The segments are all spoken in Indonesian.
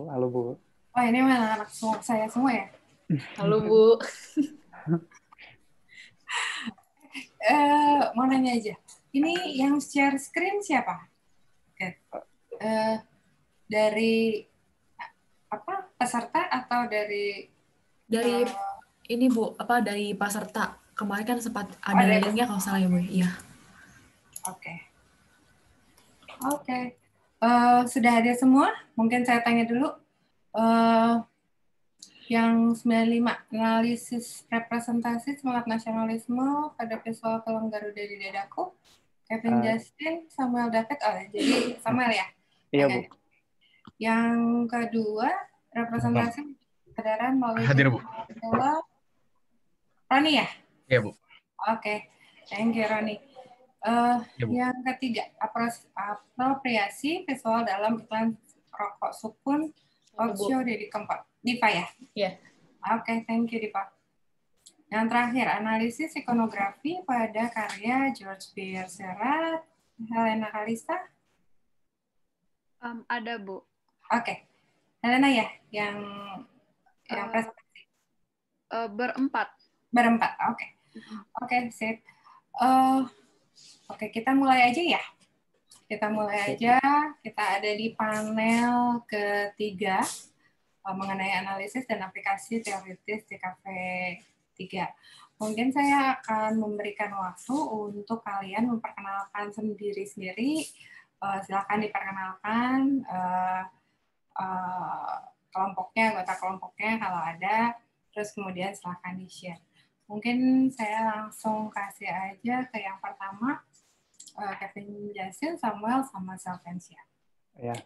Halo Bu. Oh, ini mana anak saya semua ya? Halo Bu. Mau nanya aja. Ini yang share screen siapa? Oke. Eh, dari apa peserta atau dari Dari eh, ini Bu, dari peserta. Kemarin kan sempat oh, ada dari linknya peserta? kalau salah ya Bu. Iya. Oke. Oke. Sudah ada semua? Mungkin saya tanya dulu. Eh, yang 95, analisis representasi semangat nasionalisme pada visual film Garuda di Dadaku. Kevin Uh, Justin, Samuel David. Oh, jadi Samuel ya? iya Yang Bu. ada. Yang kedua, representasi kesadaran melalui Hadir, Bu. film Roni ya? Iya, Bu. Oke, thank you Roni. Iya, Bu. Yang ketiga, apropriasi visual dalam iklan rokok Sukun Talkshow Deddy Kempot. Diva ya? Iya. Oke, thank you Diva. Yang terakhir, analisis ikonografi pada karya George Pierre Serrat, Helena Kalista. Ada Bu. Oke, Helena ya, yang presentasi. Berempat. Berempat, oke. Oke, sip. Oke, kita mulai aja ya. Kita mulai aja. Kita ada di panel ketiga mengenai analisis dan aplikasi teoritis DKV 3. Mungkin saya akan memberikan waktu untuk kalian memperkenalkan sendiri-sendiri. Silakan diperkenalkan kelompoknya, anggota kelompoknya kalau ada. Terus kemudian silakan di-share. Mungkin saya langsung kasih aja ke yang pertama, Kevin Justin, Samuel, sama Selvensia. Ya,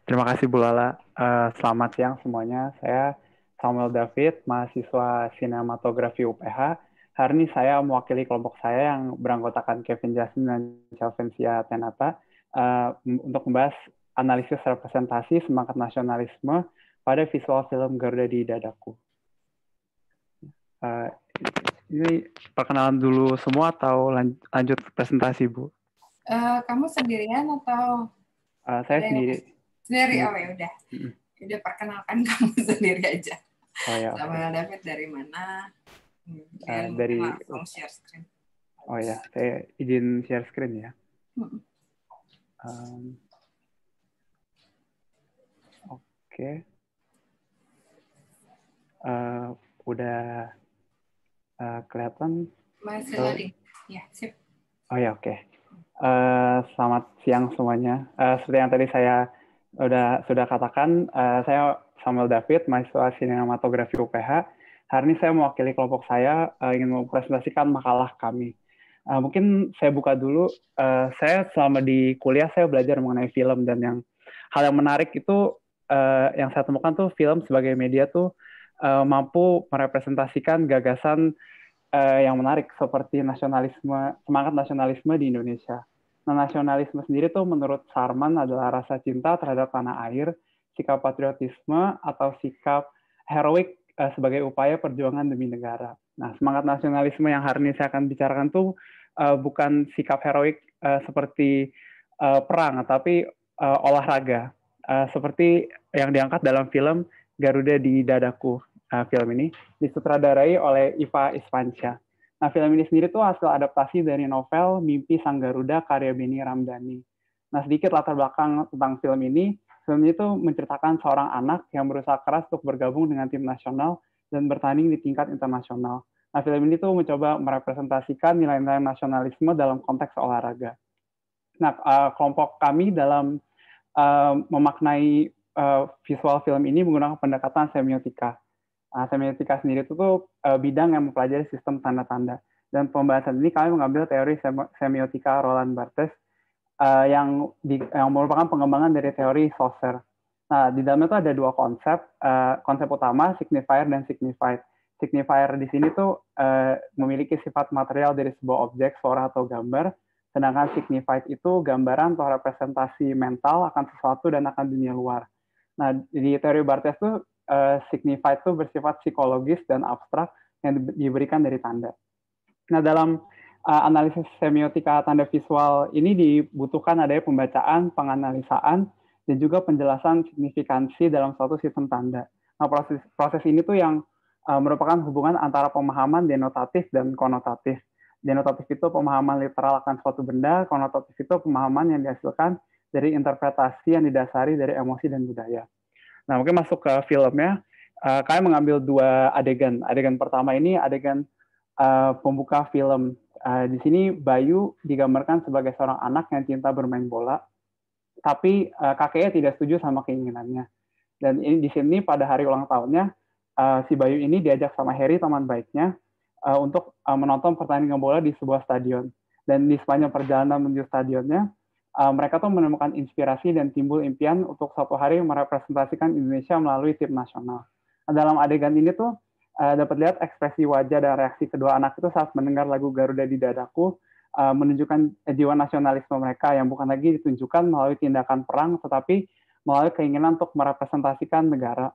terima kasih Bu Lala. Selamat siang semuanya. Saya Samuel David, mahasiswa sinematografi UPH. Hari ini saya mewakili kelompok saya yang beranggotakan Kevin Justin dan Selvensia Tenata untuk membahas analisis representasi semangat nasionalisme pada visual film Garuda di Dadaku. Ini perkenalan dulu semua atau lanjut presentasi, Bu? Kamu sendirian atau? Saya sendiri. Sendiri, oh ya udah. Udah perkenalkan kamu sendiri aja. Oh ya. Samuel David dari mana? Dari langsung share screen. Oh ya, saya izin share screen ya. Oke. Udah kelihatan? Masih loading. Ya, sip. Oh ya, oke. Selamat siang semuanya. Seperti yang tadi saya sudah katakan, saya Samuel David, mahasiswa sinematografi UPH. Hari ini saya mewakili kelompok saya ingin mempresentasikan makalah kami. Mungkin saya buka dulu. Saya selama di kuliah saya belajar mengenai film dan hal yang menarik itu yang saya temukan tuh film sebagai media tuh mampu merepresentasikan gagasan yang menarik seperti semangat nasionalisme di Indonesia. Nah, nasionalisme sendiri tuh menurut Sarman adalah rasa cinta terhadap tanah air, sikap patriotisme atau sikap heroik sebagai upaya perjuangan demi negara. Nah, semangat nasionalisme yang hari ini saya akan bicarakan tuh bukan sikap heroik seperti perang, tapi olahraga. Seperti yang diangkat dalam film Garuda di Dadaku. Film ini disutradarai oleh Iva Isfansyah. Nah, film ini sendiri tuh hasil adaptasi dari novel Mimpi Sang Garuda karya Benny Ramdhani. Nah, sedikit latar belakang tentang film ini. Film ini tuh menceritakan seorang anak yang berusaha keras untuk bergabung dengan tim nasional dan bertanding di tingkat internasional. Nah, film ini tuh mencoba merepresentasikan nilai-nilai nasionalisme dalam konteks olahraga. Nah, kelompok kami dalam memaknai visual film ini menggunakan pendekatan semiotika. Semiotika sendiri itu tuh bidang yang mempelajari sistem tanda-tanda. Dan pembahasan ini kami mengambil teori semiotika Roland Barthes yang merupakan pengembangan dari teori Saussure. Nah, di dalamnya itu ada dua konsep. Konsep utama, signifier dan signified. Signifier di sini tuh memiliki sifat material dari sebuah objek, suara atau gambar. Sedangkan signified itu gambaran atau representasi mental akan sesuatu dan akan dunia luar. Nah, di teori Barthes tuh signified itu bersifat psikologis dan abstrak yang diberikan dari tanda. Nah, dalam analisis semiotika tanda visual ini dibutuhkan adanya pembacaan, penganalisaan, dan juga penjelasan signifikansi dalam suatu sistem tanda. Nah, proses ini tuh yang merupakan hubungan antara pemahaman denotatif dan konotatif. Denotatif itu pemahaman literal akan suatu benda, konotatif itu pemahaman yang dihasilkan dari interpretasi yang didasari dari emosi dan budaya. Nah, mungkin masuk ke filmnya, kalian mengambil 2 adegan. Adegan pertama ini adegan pembuka film. Di sini Bayu digambarkan sebagai seorang anak yang cinta bermain bola, tapi kakeknya tidak setuju sama keinginannya. Dan ini di sini pada hari ulang tahunnya, si Bayu ini diajak sama Harry, teman baiknya, untuk menonton pertandingan bola di sebuah stadion. Dan di sepanjang perjalanan menuju stadionnya, mereka tuh menemukan inspirasi dan timbul impian untuk suatu hari merepresentasikan Indonesia melalui tim nasional. Nah, dalam adegan ini tuh dapat lihat ekspresi wajah dan reaksi kedua anak itu saat mendengar lagu Garuda di Dadaku, menunjukkan jiwa nasionalisme mereka yang bukan lagi ditunjukkan melalui tindakan perang, tetapi melalui keinginan untuk merepresentasikan negara.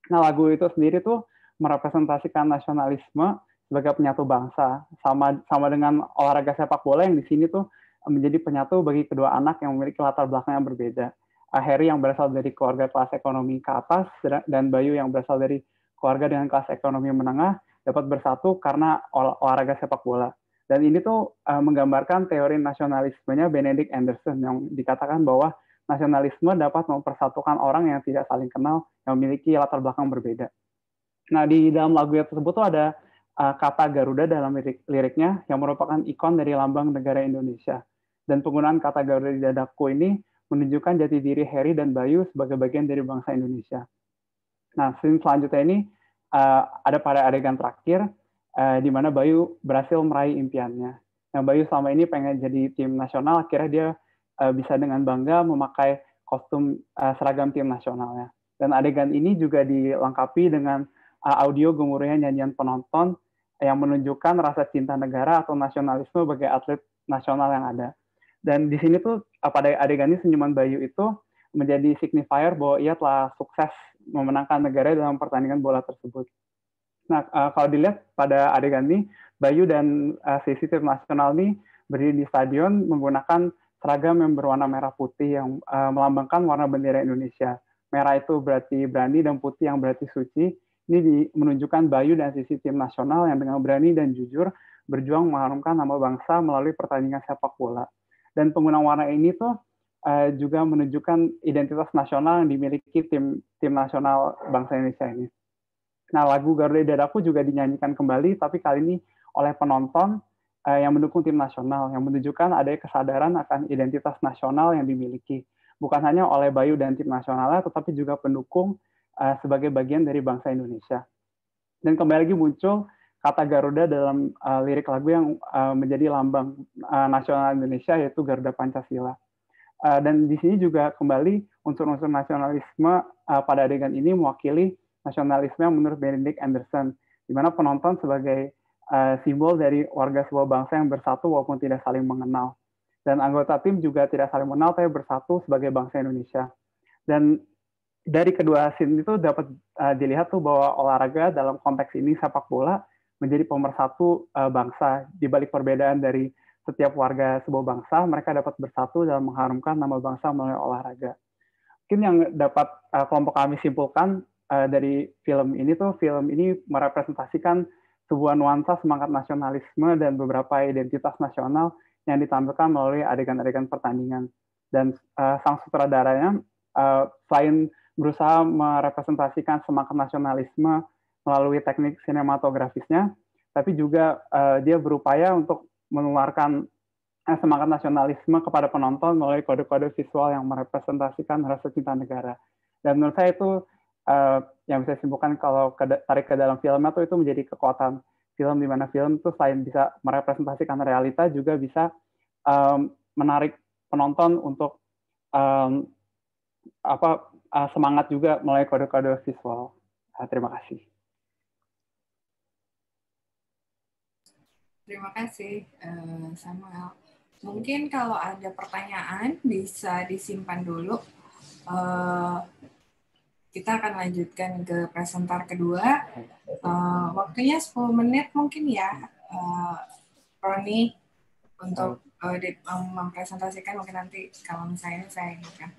Nah, lagu itu sendiri tuh merepresentasikan nasionalisme sebagai penyatu bangsa, sama dengan olahraga sepak bola yang di sini tuh menjadi penyatu bagi kedua anak yang memiliki latar belakang yang berbeda. Harry yang berasal dari keluarga kelas ekonomi ke atas, dan Bayu yang berasal dari keluarga dengan kelas ekonomi menengah dapat bersatu karena olahraga sepak bola. Dan ini tuh menggambarkan teori nasionalismenya Benedict Anderson yang dikatakan bahwa nasionalisme dapat mempersatukan orang yang tidak saling kenal, yang memiliki latar belakang berbeda. Nah, di dalam lagu tersebut tuh ada kata Garuda dalam liriknya yang merupakan ikon dari lambang negara Indonesia. Dan penggunaan kata Garuda di Dadaku ini menunjukkan jati diri Harry dan Bayu sebagai bagian dari bangsa Indonesia. Nah, scene selanjutnya ini ada pada adegan terakhir di mana Bayu berhasil meraih impiannya. Yang Bayu selama ini pengen jadi tim nasional, akhirnya dia bisa dengan bangga memakai kostum seragam tim nasionalnya. Dan adegan ini juga dilengkapi dengan audio gemuruhnya nyanyian penonton yang menunjukkan rasa cinta negara atau nasionalisme bagi atlet nasional yang ada. Dan di sini tuh pada adegan ini senyuman Bayu itu menjadi signifier bahwa ia telah sukses memenangkan negara dalam pertandingan bola tersebut. Nah, kalau dilihat pada adegan ini, Bayu dan sisi tim nasional ini berdiri di stadion menggunakan seragam yang berwarna merah putih yang melambangkan warna bendera Indonesia. Merah itu berarti berani dan putih yang berarti suci. Ini menunjukkan Bayu dan sisi tim nasional yang dengan berani dan jujur berjuang mengharumkan nama bangsa melalui pertandingan sepak bola. Dan penggunaan warna ini tuh juga menunjukkan identitas nasional yang dimiliki tim nasional bangsa Indonesia ini. Nah, lagu Garuda Dadaku juga dinyanyikan kembali, tapi kali ini oleh penonton yang mendukung tim nasional, yang menunjukkan adanya kesadaran akan identitas nasional yang dimiliki. Bukan hanya oleh Bayu dan tim nasionalnya, tetapi juga pendukung sebagai bagian dari bangsa Indonesia. Dan kembali lagi muncul kata Garuda dalam lirik lagu yang menjadi lambang nasional Indonesia, yaitu Garuda Pancasila. Dan di sini juga kembali unsur-unsur nasionalisme pada adegan ini mewakili nasionalisme yang menurut Benedict Anderson, di mana penonton sebagai simbol dari warga sebuah bangsa yang bersatu walaupun tidak saling mengenal. Dan anggota tim juga tidak saling mengenal, tapi bersatu sebagai bangsa Indonesia. Dan dari kedua scene itu dapat dilihat tuh bahwa olahraga dalam konteks ini sepak bola menjadi pemersatu bangsa. Di balik perbedaan dari setiap warga sebuah bangsa, mereka dapat bersatu dalam mengharumkan nama bangsa melalui olahraga. Mungkin yang dapat kelompok kami simpulkan dari film ini merepresentasikan sebuah nuansa semangat nasionalisme dan beberapa identitas nasional yang ditampilkan melalui adegan-adegan pertandingan. Dan sang sutradaranya selain berusaha merepresentasikan semangat nasionalisme melalui teknik sinematografisnya, tapi juga dia berupaya untuk menularkan semangat nasionalisme kepada penonton melalui kode-kode visual yang merepresentasikan rasa cinta negara. Dan menurut saya itu yang bisa simpulkan kalau tarik ke dalam filmnya itu menjadi kekuatan film, di mana film itu selain bisa merepresentasikan realita juga bisa menarik penonton untuk semangat juga melalui kode-kode visual. Terima kasih. Terima kasih, Samuel. Mungkin kalau ada pertanyaan bisa disimpan dulu. Kita akan lanjutkan ke presenter kedua. Waktunya 10 menit mungkin ya, Roni, untuk mempresentasikan. Mungkin nanti kalau misalnya saya ingatkan.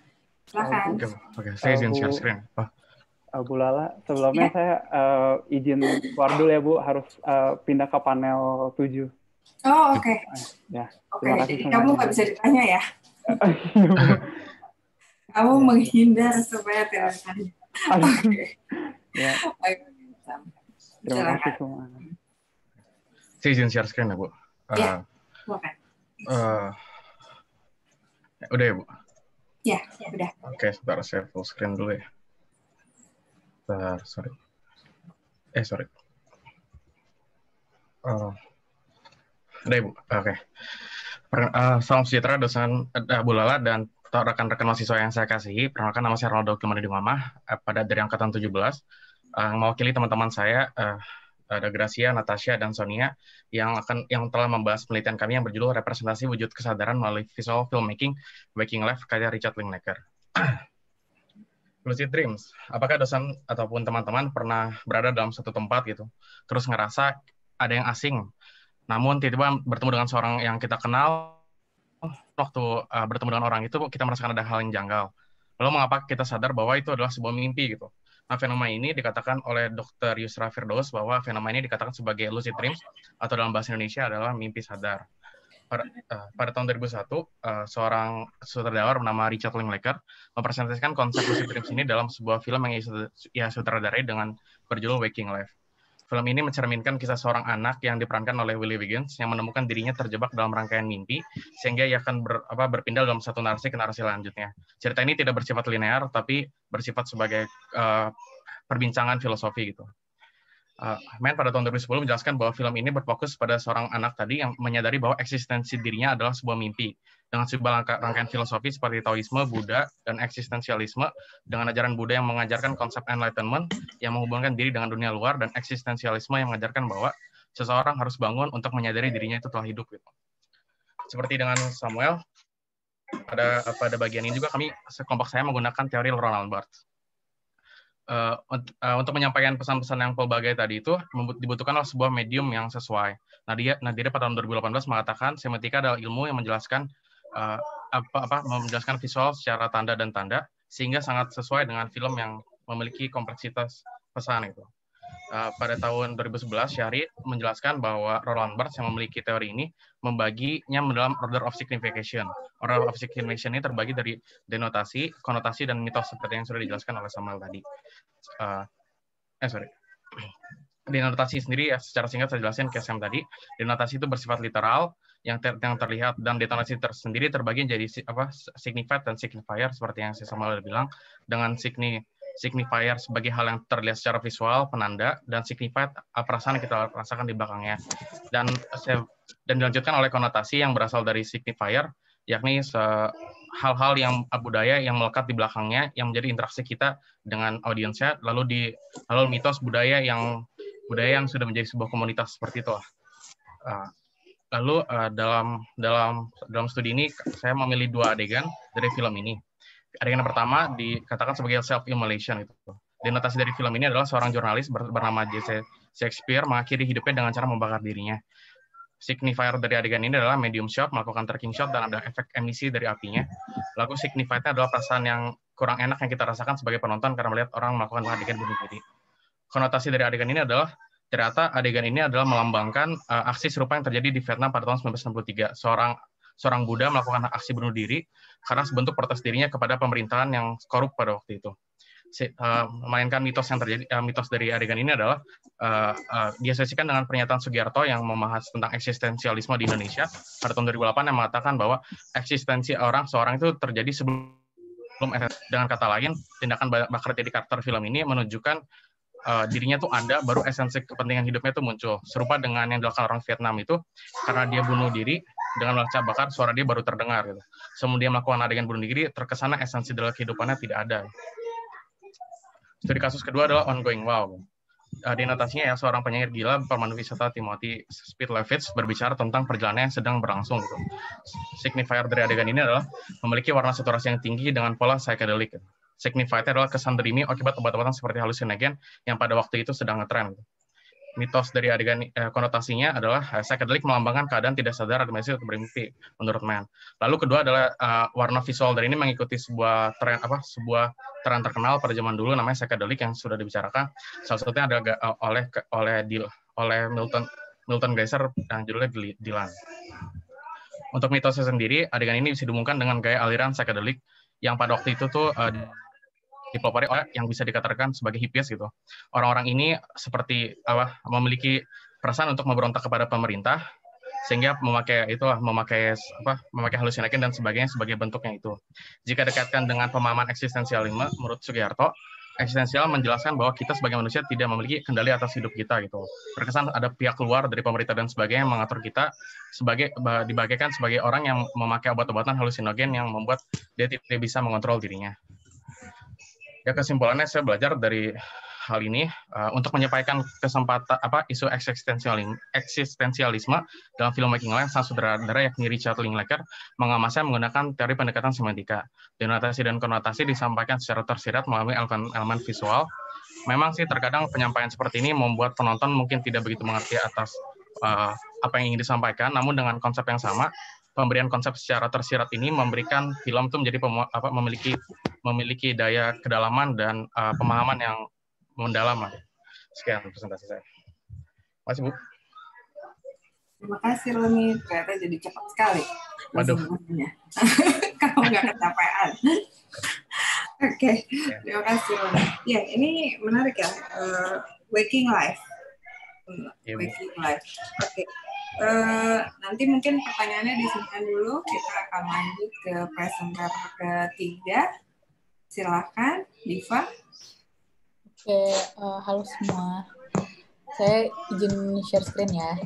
Silakan. Oke. Saya izin share screen. Bu Lala, sebelumnya saya izin keluar dulu ya Bu, harus pindah ke panel 7. Oh, oke. Ya, Oke, terima kasih jadi semuanya. kamu nggak bisa ditanya ya? Kamu menghindar supaya tidak ditanya. Oke. Ya, Baik. terima kasih Silakan. semua. Saya izin share screen ya Bu. Ya, silakan. Udah ya Bu? Ya, udah. Oke, sebentar saya full screen dulu ya. Sorry. Udah ya Bu? Oke. Salam sejahtera dosen Bu Lala dan rekan-rekan mahasiswa yang saya kasihi. Perkenalkan, nama saya Ronaldo Kilmadi Mama, dari angkatan 17. Mewakili teman-teman saya, ada Gracia, Natasha, dan Sonia yang telah membahas penelitian kami yang berjudul Representasi Wujud Kesadaran Melalui Visual Filmmaking Waking Life karya Richard Linklater. Lucid Dreams. Apakah dosen ataupun teman-teman pernah berada dalam satu tempat gitu, terus ngerasa ada yang asing, namun tiba-tiba bertemu dengan seorang yang kita kenal, waktu bertemu dengan orang itu kita merasakan ada hal yang janggal. Lalu mengapa kita sadar bahwa itu adalah sebuah mimpi gitu? Nah, fenomena ini dikatakan oleh Dr. Yusra Firdaus bahwa fenomena ini dikatakan sebagai lucid dreams atau dalam bahasa Indonesia adalah mimpi sadar. Pada tahun 2001, seorang sutradara bernama Richard Linklater mempresentasikan konsep lucid dreams ini dalam sebuah film yang ia sutradarai dengan berjudul Waking Life. Film ini mencerminkan kisah seorang anak yang diperankan oleh Willie Wiggins yang menemukan dirinya terjebak dalam rangkaian mimpi sehingga ia akan berpindah dalam satu narasi ke narasi lanjutnya. Cerita ini tidak bersifat linear tapi bersifat sebagai perbincangan filosofi gitu. Men pada tahun 2010 menjelaskan bahwa film ini berfokus pada seorang anak tadi yang menyadari bahwa eksistensi dirinya adalah sebuah mimpi. Dengan sebuah rangkaian filosofi seperti Taoisme, Buddha, dan eksistensialisme, dengan ajaran Buddha yang mengajarkan konsep enlightenment yang menghubungkan diri dengan dunia luar, dan eksistensialisme yang mengajarkan bahwa seseorang harus bangun untuk menyadari dirinya itu telah hidup. Gitu. Seperti dengan Samuel, pada bagian ini juga sekelompok saya menggunakan teori Roland Barthes. Untuk menyampaikan pesan-pesan yang pelbagai tadi itu dibutuhkanlah sebuah medium yang sesuai. Nadia pada tahun 2018 mengatakan semiotika adalah ilmu yang menjelaskan menjelaskan visual secara tanda dan tanda sehingga sangat sesuai dengan film yang memiliki kompleksitas pesan itu. Pada tahun 2011 Syahri menjelaskan bahwa Roland Barthes yang memiliki teori ini membaginya dalam order of signification. Order of signification ini terbagi dari denotasi, konotasi, dan mitos seperti yang sudah dijelaskan oleh Samuel tadi. Denotasi sendiri ya, secara singkat saya jelasin ke Sam tadi. Denotasi itu bersifat literal yang terlihat, dan detonasi tersendiri terbagi menjadi signified dan signifier seperti yang Samuel bilang, dengan signifier sebagai hal yang terlihat secara visual, penanda, dan signified perasaan yang kita rasakan di belakangnya. Dan dilanjutkan oleh konotasi yang berasal dari signifier, yakni hal-hal yang budaya yang melekat di belakangnya, yang menjadi interaksi kita dengan audiensnya, lalu mitos budaya yang sudah menjadi sebuah komunitas seperti itu. Lalu dalam studi ini saya memilih 2 adegan dari film ini. Adegan yang pertama dikatakan sebagai self-immolation. Denotasi dari film ini adalah seorang jurnalis bernama J.C. Shakespeare mengakhiri hidupnya dengan cara membakar dirinya. Signifier dari adegan ini adalah medium shot, melakukan tracking shot, dan ada efek emisi dari apinya. Lalu signified-nya adalah perasaan yang kurang enak yang kita rasakan sebagai penonton karena melihat orang melakukan adegan bunuh diri. Konotasi dari adegan ini adalah ternyata adegan ini adalah melambangkan aksi serupa yang terjadi di Vietnam pada tahun 1963. Seorang Buddha melakukan aksi bunuh diri karena sebentuk protes dirinya kepada pemerintahan yang korup pada waktu itu. Melainkan mitos yang terjadi, mitos dari adegan ini adalah diasosiasikan dengan pernyataan Sugiarto yang membahas tentang eksistensialisme di Indonesia pada tahun 2008 yang mengatakan bahwa eksistensi seorang itu terjadi sebelum. Dengan kata lain, tindakan bakar diri karakter film ini menunjukkan dirinya tuh ada, baru esensi kepentingan hidupnya itu muncul. Serupa dengan yang dilakukan orang Vietnam itu, karena dia bunuh diri, dengan melakukan bakar, suara dia baru terdengar. Gitu. Sebelum dia melakukan adegan bunuh diri, terkesan esensi dalam kehidupannya tidak ada. Studi kasus kedua adalah Ongoing Wow. Denotasinya ya, seorang penyair gila pemandu wisata Timothy Spitlevitz berbicara tentang perjalanan yang sedang berlangsung. Gitu. Signifier dari adegan ini adalah memiliki warna saturasi yang tinggi dengan pola psychedelic. Signified adalah kesan dreamy akibat obat-obatan seperti halusinogen yang pada waktu itu sedang ngetren. mitos dari adegan konotasinya adalah psychedelic melambangkan keadaan tidak sadar, demensi atau bermimpi menurut Mann. Lalu kedua adalah warna visual dari ini mengikuti sebuah tren terkenal pada zaman dulu namanya psychedelic yang sudah dibicarakan. Salah satunya adalah oleh Milton Glaser yang judulnya Dylan. Untuk mitosnya sendiri, adegan ini bisa dihubungkan dengan gaya aliran psychedelic yang pada waktu itu tuh dipelopori oleh yang bisa dikatakan sebagai hippies gitu. Orang-orang ini seperti memiliki perasaan untuk memberontak kepada pemerintah sehingga memakai halusinogen dan sebagainya sebagai bentuknya itu. Jika dikaitkan dengan pemahaman eksistensialisme menurut Sugiharto, eksistensial menjelaskan bahwa kita sebagai manusia tidak memiliki kendali atas hidup kita gitu. Terkesan ada pihak luar dari pemerintah dan sebagainya yang mengatur kita dibagaikan sebagai orang yang memakai obat-obatan halusinogen yang membuat dia tidak bisa mengontrol dirinya. Ya, kesimpulannya saya belajar dari hal ini untuk menyampaikan isu eksistensialisme dalam filmmaking lain, sang sutradara yakni Richard Linklater mengemasnya menggunakan teori pendekatan semantika. Denotasi dan konotasi disampaikan secara tersirat melalui elemen visual. Memang sih terkadang penyampaian seperti ini membuat penonton mungkin tidak begitu mengerti atas apa yang ingin disampaikan, namun dengan konsep yang sama, pemberian konsep secara tersirat ini memberikan film itu menjadi memiliki daya kedalaman dan pemahaman yang mendalam. Sekian presentasi saya. Makasih, Bu. Terima kasih, Roni. Ternyata jadi cepat sekali. Waduh. Kalau nggak kecapean. Oke, terima kasih, Roni. Ya, ini menarik ya. Waking Life. Waking Life. Oke. Nanti mungkin pertanyaannya disimpan dulu. Kita akan lanjut ke presenter ketiga. Silakan, Diva. Oke, halo semua. Saya izin share screen ya.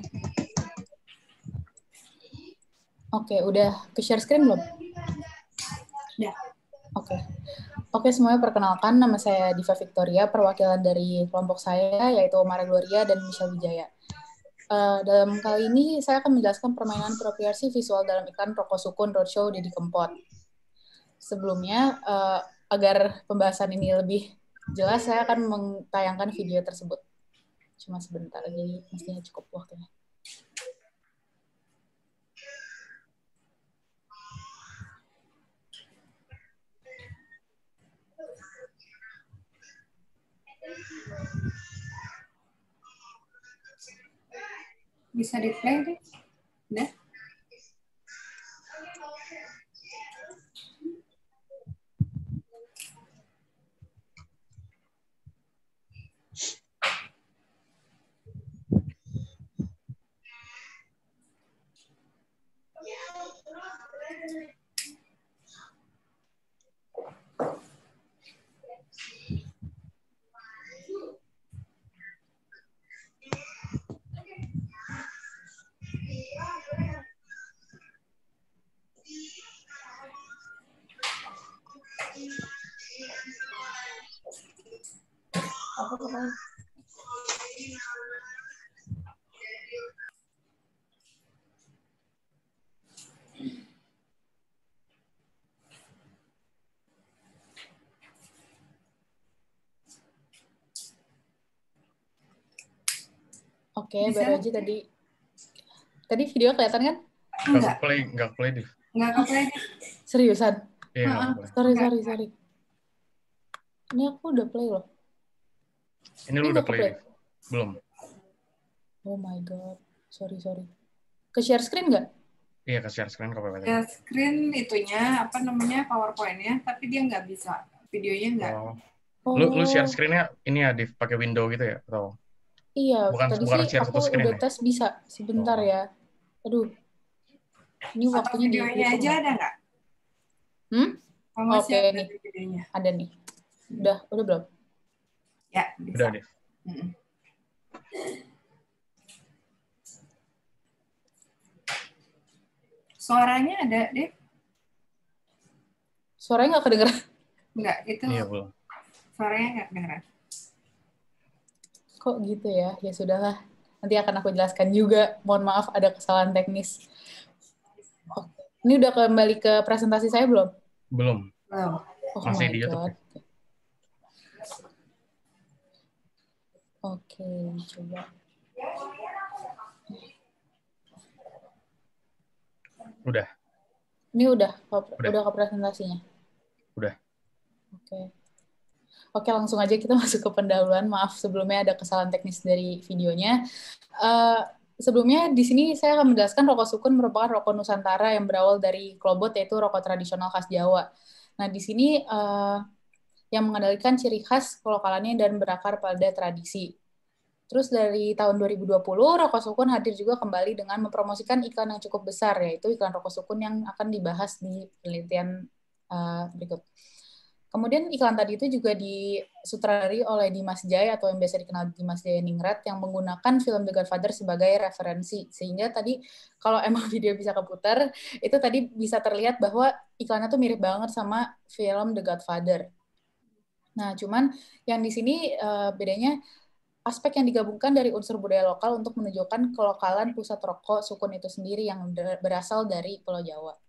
Oke, udah ke share screen belum? Ya. Oke, semuanya perkenalkan, nama saya Diva Victoria, perwakilan dari kelompok saya, yaitu Mara Gloria dan Michelle Wijaya. Dalam kali ini, saya akan menjelaskan permainan apropriasi visual dalam iklan Roko Sukun Roadshow Didi Kempot. Sebelumnya, agar pembahasan ini lebih jelas, saya akan mentayangkan video tersebut. Cuma sebentar, jadi mestinya cukup waktunya. Bisa di-play deh. Udah? Oke, baru aja tadi. Tadi video kelihatan kan? Enggak. Nggak play, Div. Nggak ke-play. Seriusan? Iya, nggak play. Sorry. Ini aku udah play loh. Ini lu udah play, Div? Belum. Oh my god. Sorry. Ke share screen nggak? Iya, ke share screen kok. Share screen itunya, PowerPoint-nya, tapi dia nggak bisa. Videonya nggak. Oh. Lu share screen-nya ini ya, Div, pakai window gitu ya? Atau? Iya, tadi sih aku udah tes bisa. Sebentar ya. Aduh. Ini waktunya di videonya aja ada nggak? Oke, nih. Videonya. Ada nih. Udah belum? Ya, bisa. Udah, Div. Suaranya ada, Div? Suaranya nggak kedengeran? Nggak, itu. Iya, belum. Suaranya nggak kedengeran. Kok gitu ya? Ya sudahlah. Nanti akan aku jelaskan juga. Mohon maaf ada kesalahan teknis. Ini udah kembali ke presentasi saya belum? Belum. Oh masih my di YouTube. God. Oke, coba. Udah. Ini udah ke presentasinya. Udah. Oke, langsung aja kita masuk ke pendahuluan. Maaf sebelumnya ada kesalahan teknis dari videonya. Sebelumnya di sini saya akan menjelaskan rokok sukun merupakan rokok Nusantara yang berawal dari klobot, yaitu rokok tradisional khas Jawa. Nah, di sini yang mengandalkan ciri khas kelokalannya dan berakar pada tradisi. Terus dari tahun 2020, rokok sukun hadir juga kembali dengan mempromosikan iklan yang cukup besar, yaitu iklan rokok sukun yang akan dibahas di penelitian berikut. Kemudian iklan tadi itu juga disutradari oleh Dimas Jaya atau yang biasa dikenal Dimas Jaya Ningrat yang menggunakan film The Godfather sebagai referensi. Sehingga tadi kalau emang video bisa keputar, itu tadi bisa terlihat bahwa iklannya tuh mirip banget sama film The Godfather. Nah, cuman yang di sini bedanya aspek yang digabungkan dari unsur budaya lokal untuk menunjukkan kelokalan pusat rokok sukun itu sendiri yang berasal dari Pulau Jawa.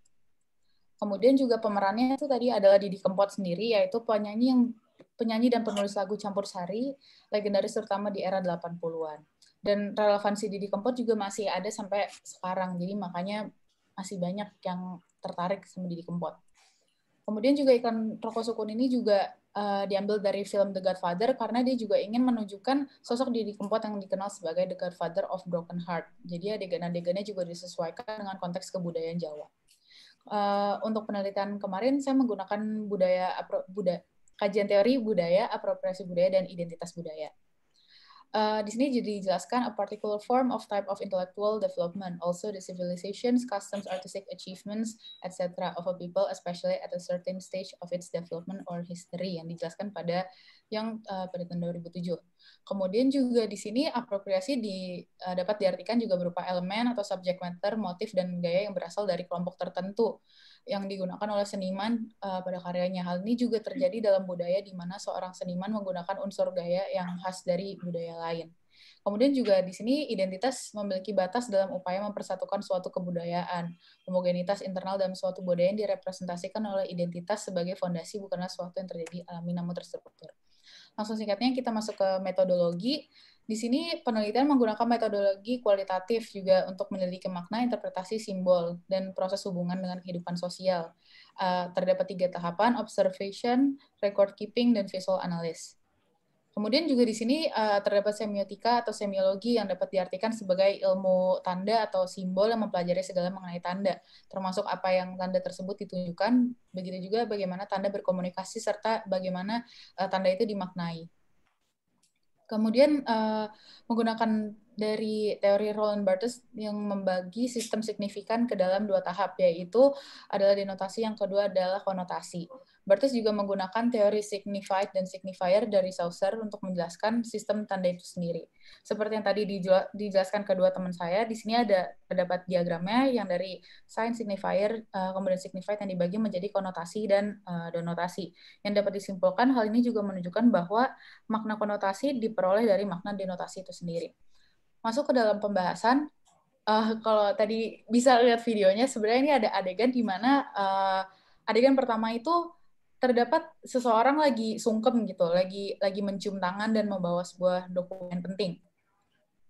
Kemudian juga pemerannya itu tadi adalah Didi Kempot sendiri, yaitu penyanyi dan penulis lagu campur sari, legendaris terutama di era 80-an. Dan relevansi Didi Kempot juga masih ada sampai sekarang, jadi makanya masih banyak yang tertarik sama Didi Kempot. Kemudian juga iklan rokok sukun ini juga diambil dari film The Godfather karena dia juga ingin menunjukkan sosok Didi Kempot yang dikenal sebagai The Godfather of Broken Heart. Jadi adegan-adegannya juga disesuaikan dengan konteks kebudayaan Jawa. Untuk penelitian kemarin saya menggunakan kajian teori budaya, apropriasi budaya, dan identitas budaya. Di sini jadi dijelaskan a particular form of type of intellectual development, also the civilizations, customs, artistic achievements, etc. of a people, especially at a certain stage of its development or history, yang dijelaskan pada tahun 2007. Kemudian juga di sini apropriasi dapat diartikan juga berupa elemen atau subject matter, motif, dan gaya yang berasal dari kelompok tertentu yang digunakan oleh seniman pada karyanya. Hal ini juga terjadi dalam budaya di mana seorang seniman menggunakan unsur gaya yang khas dari budaya lain. Kemudian juga di sini identitas memiliki batas dalam upaya mempersatukan suatu kebudayaan. Homogenitas internal dalam suatu budaya yang direpresentasikan oleh identitas sebagai fondasi bukanlah suatu yang terjadi alami namun terstruktur. Langsung singkatnya kita masuk ke metodologi. Di sini penelitian menggunakan metodologi kualitatif juga untuk meneliti makna, interpretasi simbol, dan proses hubungan dengan kehidupan sosial. Terdapat 3 tahapan, observation, record keeping, dan visual analysis. Kemudian juga di sini terdapat semiotika atau semiologi yang dapat diartikan sebagai ilmu tanda atau simbol yang mempelajari segala mengenai tanda, termasuk apa yang tanda tersebut ditunjukkan, begitu juga bagaimana tanda berkomunikasi, serta bagaimana tanda itu dimaknai. Kemudian menggunakan dari teori Roland Barthes yang membagi sistem signifikan ke dalam 2 tahap, yaitu adalah denotasi, yang kedua adalah konotasi. Barthes juga menggunakan teori signified dan signifier dari Saussure untuk menjelaskan sistem tanda itu sendiri. Seperti yang tadi dijelaskan kedua teman saya, di sini terdapat diagramnya yang dari sign, signifier, kemudian signified yang dibagi menjadi konotasi dan denotasi. Yang dapat disimpulkan, hal ini juga menunjukkan bahwa makna konotasi diperoleh dari makna denotasi itu sendiri. Masuk ke dalam pembahasan, kalau tadi bisa lihat videonya, sebenarnya ini ada adegan di mana adegan pertama itu terdapat seseorang lagi sungkem gitu, lagi mencium tangan dan membawa sebuah dokumen penting.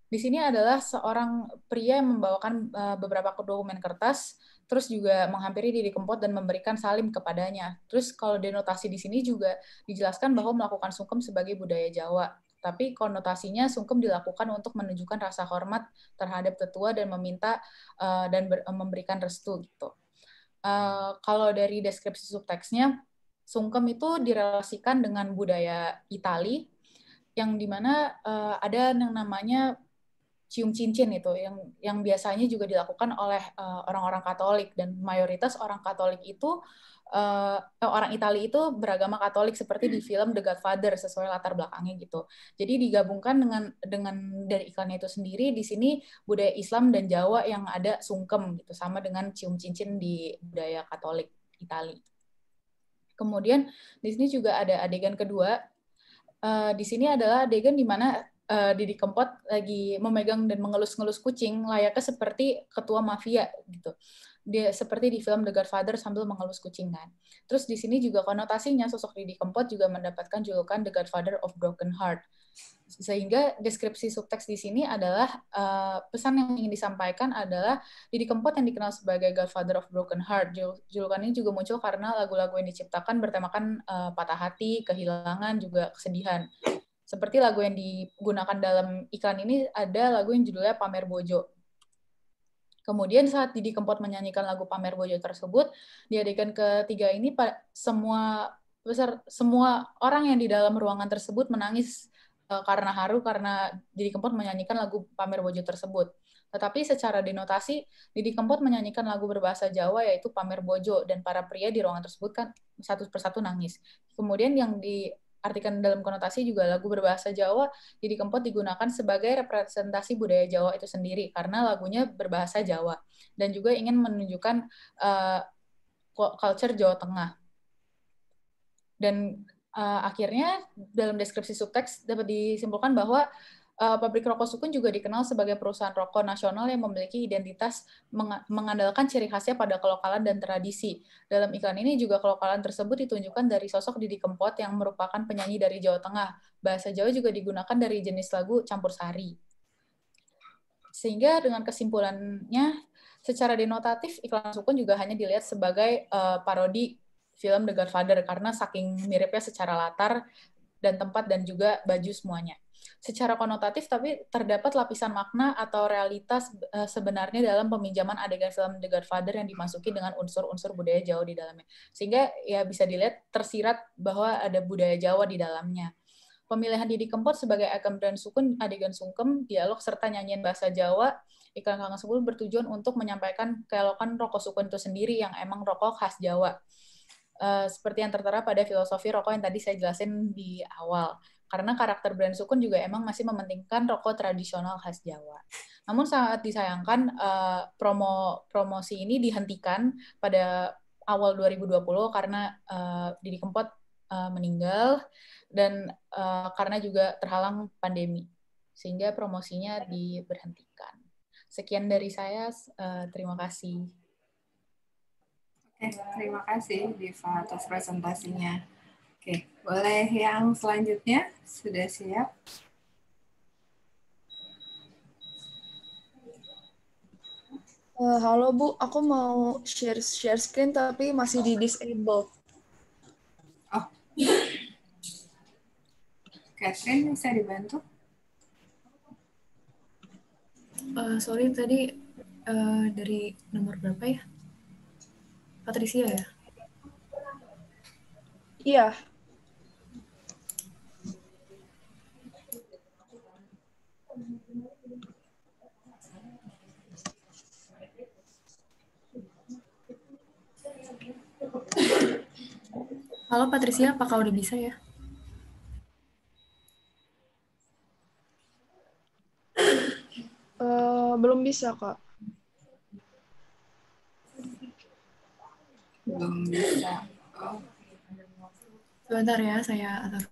Di sini adalah seorang pria yang membawakan beberapa dokumen kertas, terus juga menghampiri Didi Kempot dan memberikan salim kepadanya. Terus kalau denotasi di sini juga dijelaskan bahwa melakukan sungkem sebagai budaya Jawa. Tapi konotasinya sungkem dilakukan untuk menunjukkan rasa hormat terhadap tetua dan meminta dan memberikan restu gitu. Kalau dari deskripsi subteksnya, sungkem itu direlasikan dengan budaya Itali, yang dimana ada yang namanya cium cincin itu, yang biasanya juga dilakukan oleh orang-orang Katolik, dan mayoritas orang Katolik itu orang Italia itu beragama Katolik seperti di film The Godfather sesuai latar belakangnya gitu. Jadi digabungkan dengan dari iklannya itu sendiri, di sini budaya Islam dan Jawa yang ada sungkem gitu, sama dengan cium cincin di budaya Katolik Italia. Kemudian di sini juga ada adegan kedua. Di sini adalah adegan di mana Didi Kempot lagi memegang dan mengelus-ngelus kucing layaknya seperti ketua mafia gitu. Dia seperti di film The Godfather sambil mengelus kucing kan. Terus di sini juga konotasinya sosok Didi Kempot juga mendapatkan julukan The Godfather of Broken Heart. Sehingga deskripsi subteks di sini adalah pesan yang ingin disampaikan adalah Didi Kempot yang dikenal sebagai Godfather of Broken Heart. Julukan ini juga muncul karena lagu-lagu yang diciptakan bertemakan patah hati, kehilangan, juga kesedihan. Seperti lagu yang digunakan dalam iklan ini ada lagu yang judulnya Pamer Bojo. Kemudian saat Didi Kempot menyanyikan lagu Pamer Bojo tersebut, di adegan ketiga ini semua orang yang di dalam ruangan tersebut menangis karena haru karena Didi Kempot menyanyikan lagu Pamer Bojo tersebut. Tetapi secara denotasi, Didi Kempot menyanyikan lagu berbahasa Jawa yaitu Pamer Bojo, dan para pria di ruangan tersebut kan satu persatu nangis. Kemudian yang diartikan dalam konotasi juga lagu berbahasa Jawa, Didi Kempot digunakan sebagai representasi budaya Jawa itu sendiri karena lagunya berbahasa Jawa dan juga ingin menunjukkan culture Jawa Tengah. Dan akhirnya dalam deskripsi subteks dapat disimpulkan bahwa pabrik rokok Sukun juga dikenal sebagai perusahaan rokok nasional yang memiliki identitas mengandalkan ciri khasnya pada kelokalan dan tradisi. Dalam iklan ini juga kelokalan tersebut ditunjukkan dari sosok Didi Kempot yang merupakan penyanyi dari Jawa Tengah. Bahasa Jawa juga digunakan dari jenis lagu campur sari. Sehingga dengan kesimpulannya, secara denotatif iklan Sukun juga hanya dilihat sebagai parodi film The Godfather karena saking miripnya secara latar dan tempat dan juga baju semuanya. Secara konotatif tapi terdapat lapisan makna atau realitas sebenarnya dalam peminjaman adegan film The Godfather yang dimasuki dengan unsur-unsur budaya Jawa di dalamnya. Sehingga ya bisa dilihat tersirat bahwa ada budaya Jawa di dalamnya. Pemilihan Didi Kempot sebagai adegan Sukun, adegan sungkem, dialog serta nyanyian bahasa Jawa, iklan Kang Sukun bertujuan untuk menyampaikan keelokan rokok Sukun itu sendiri yang emang rokok khas Jawa. Seperti yang tertera pada filosofi rokok yang tadi saya jelasin di awal. Karena karakter brand Sukun juga emang masih mementingkan rokok tradisional khas Jawa. Namun sangat disayangkan promosi ini dihentikan pada awal 2020 karena Didi Kempot meninggal dan karena juga terhalang pandemi. Sehingga promosinya diberhentikan. Sekian dari saya, terima kasih. Oke, terima kasih Diva atas presentasinya. Oke, boleh yang selanjutnya? Sudah siap? Halo Bu, aku mau share screen tapi masih di disable. Oh, Catherine bisa dibantu? Sorry tadi dari nomor berapa ya? Patricia ya? Iya. Halo Patricia, apakah udah bisa ya? Belum bisa, Kak. Belum bisa. Oh. Sebentar ya, saya atur.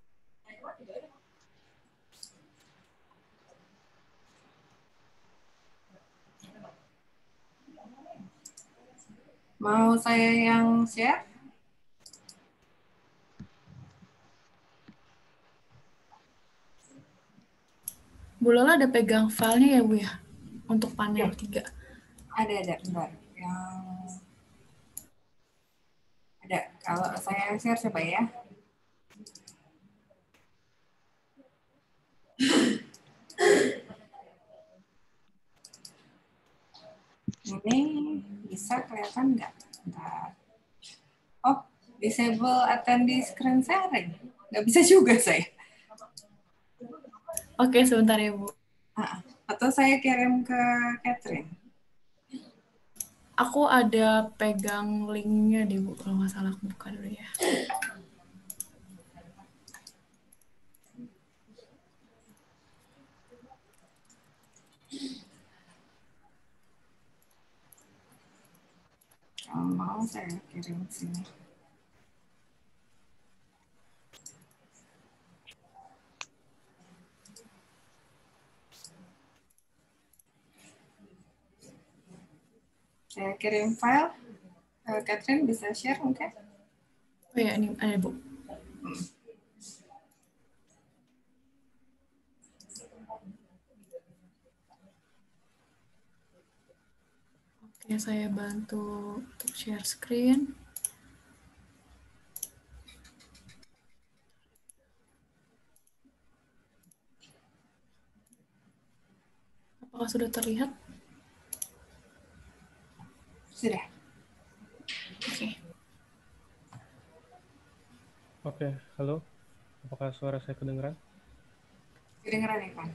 Mau saya yang share? Bu Lola ada pegang filenya ya Bu ya? Untuk panel 3. Ada, bentar. Yang ada. Kalau saya share coba ya. Ini bisa kelihatan nggak? Bentar. Oh, disable attendee screen sharing. Nggak bisa juga saya. Oke, sebentar ya Bu. Atau saya kirim ke Catherine. Aku ada pegang linknya deh Bu, kalau nggak salah aku buka dulu ya. Kalau mau saya kirim sini. Saya kirim file. Catherine bisa share mungkin? Oh ya, ini ada Bu. Oke, saya bantu untuk share screen. Apakah sudah terlihat? Sudah. Oke. Oke, halo. Apakah suara saya kedengeran? Kedengeran ya, Pak?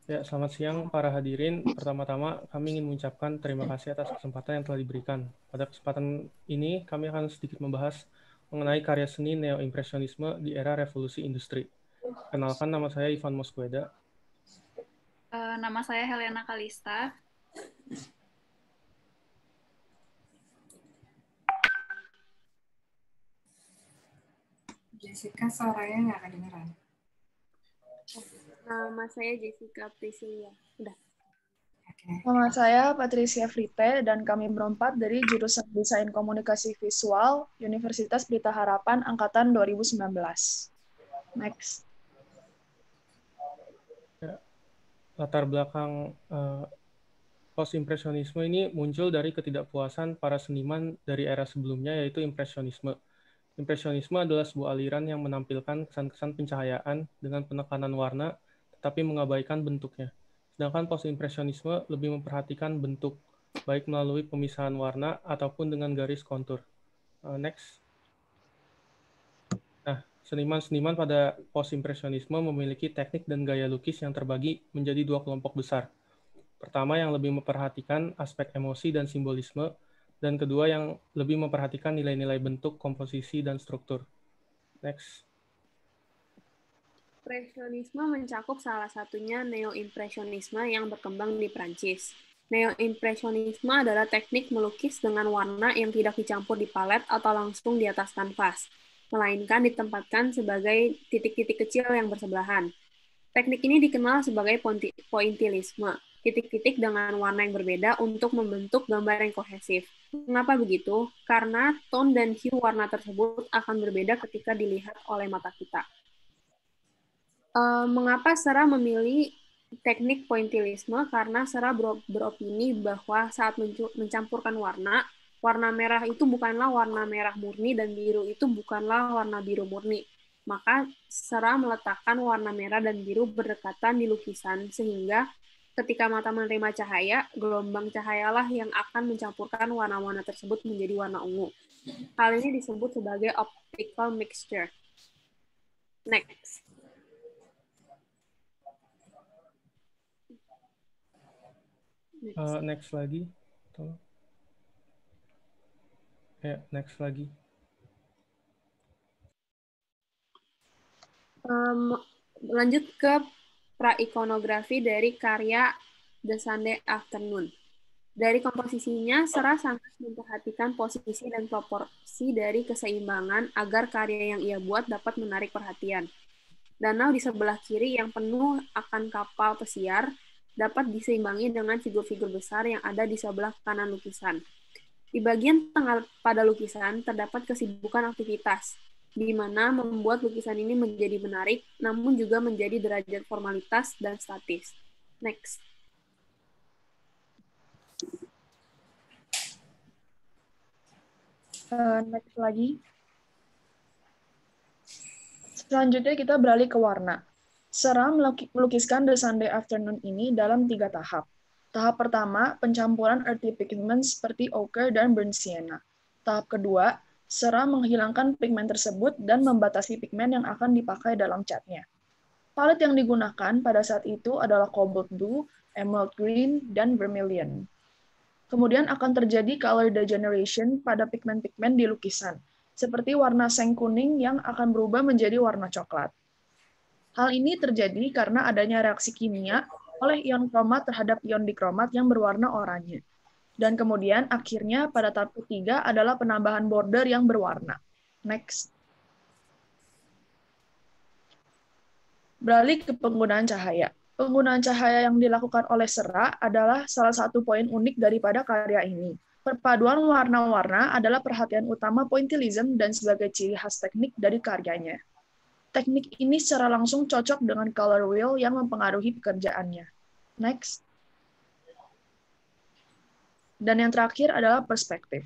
Ya, selamat siang para hadirin. Pertama-tama kami ingin mengucapkan terima kasih atas kesempatan yang telah diberikan. Pada kesempatan ini kami akan sedikit membahas mengenai karya seni neo-impresionisme di era revolusi industri. Kenalkan, nama saya Ivan Mosqueda. Nama saya Helena Kalista. Jessica suaranya nggak kedengeran. Nama saya Jessica Priscilia. Udah. Nama saya Patricia Frite dan kami berempat dari jurusan Desain Komunikasi Visual Universitas Pelita Harapan Angkatan 2019. Next. Ya, latar belakang post-impresionisme ini muncul dari ketidakpuasan para seniman dari era sebelumnya, yaitu impresionisme. Impresionisme adalah sebuah aliran yang menampilkan kesan-kesan pencahayaan dengan penekanan warna, tetapi mengabaikan bentuknya. Sedangkan post-impresionisme lebih memperhatikan bentuk, baik melalui pemisahan warna ataupun dengan garis kontur. Next. Nah, seniman-seniman pada post-impresionisme memiliki teknik dan gaya lukis yang terbagi menjadi dua kelompok besar. Pertama yang lebih memperhatikan aspek emosi dan simbolisme, dan kedua yang lebih memperhatikan nilai-nilai bentuk, komposisi, dan struktur. Next. Impresionisme mencakup salah satunya neo-impresionisme yang berkembang di Prancis. Neo-impresionisme adalah teknik melukis dengan warna yang tidak dicampur di palet atau langsung di atas kanvas, melainkan ditempatkan sebagai titik-titik kecil yang bersebelahan. Teknik ini dikenal sebagai pointillisme, titik-titik dengan warna yang berbeda untuk membentuk gambar yang kohesif. Mengapa begitu? Karena tone dan hue warna tersebut akan berbeda ketika dilihat oleh mata kita. Mengapa Serra memilih teknik pointillisme? Karena Serra beropini bahwa saat mencampurkan warna, warna merah itu bukanlah warna merah murni dan biru itu bukanlah warna biru murni. Maka Serra meletakkan warna merah dan biru berdekatan di lukisan sehingga ketika mata menerima cahaya, gelombang cahayalah yang akan mencampurkan warna-warna tersebut menjadi warna ungu. Hal ini disebut sebagai optical mixture. Next. Next lagi. Ya, next lagi. Lanjut ke praikonografi dari karya The Sunday Afternoon. Dari komposisinya, Serra sangat memperhatikan posisi dan proporsi dari keseimbangan agar karya yang ia buat dapat menarik perhatian. Danau di sebelah kiri yang penuh akan kapal pesiar dapat diseimbangi dengan figur-figur besar yang ada di sebelah kanan lukisan. Di bagian tengah pada lukisan terdapat kesibukan aktivitas, di mana membuat lukisan ini menjadi menarik, namun juga menjadi derajat formalitas dan statis. Next. Next lagi. Selanjutnya kita beralih ke warna. Serra melukiskan The Sunday Afternoon ini dalam 3 tahap. Tahap pertama, pencampuran earthy pigments seperti ochre dan burnt sienna. Tahap kedua, Serra menghilangkan pigmen tersebut dan membatasi pigmen yang akan dipakai dalam catnya. Palet yang digunakan pada saat itu adalah cobalt blue, emerald green, dan vermilion. Kemudian akan terjadi color degeneration pada pigmen-pigmen di lukisan, seperti warna seng kuning yang akan berubah menjadi warna coklat. Hal ini terjadi karena adanya reaksi kimia oleh ion kromat terhadap ion dikromat yang berwarna oranye. Dan kemudian akhirnya pada tahap ketiga adalah penambahan border yang berwarna. Next. Beralih ke penggunaan cahaya. Penggunaan cahaya yang dilakukan oleh Sera adalah salah satu poin unik daripada karya ini. Perpaduan warna-warna adalah perhatian utama pointillism dan sebagai ciri khas teknik dari karyanya. Teknik ini secara langsung cocok dengan color wheel yang mempengaruhi pekerjaannya. Next. Dan yang terakhir adalah perspektif.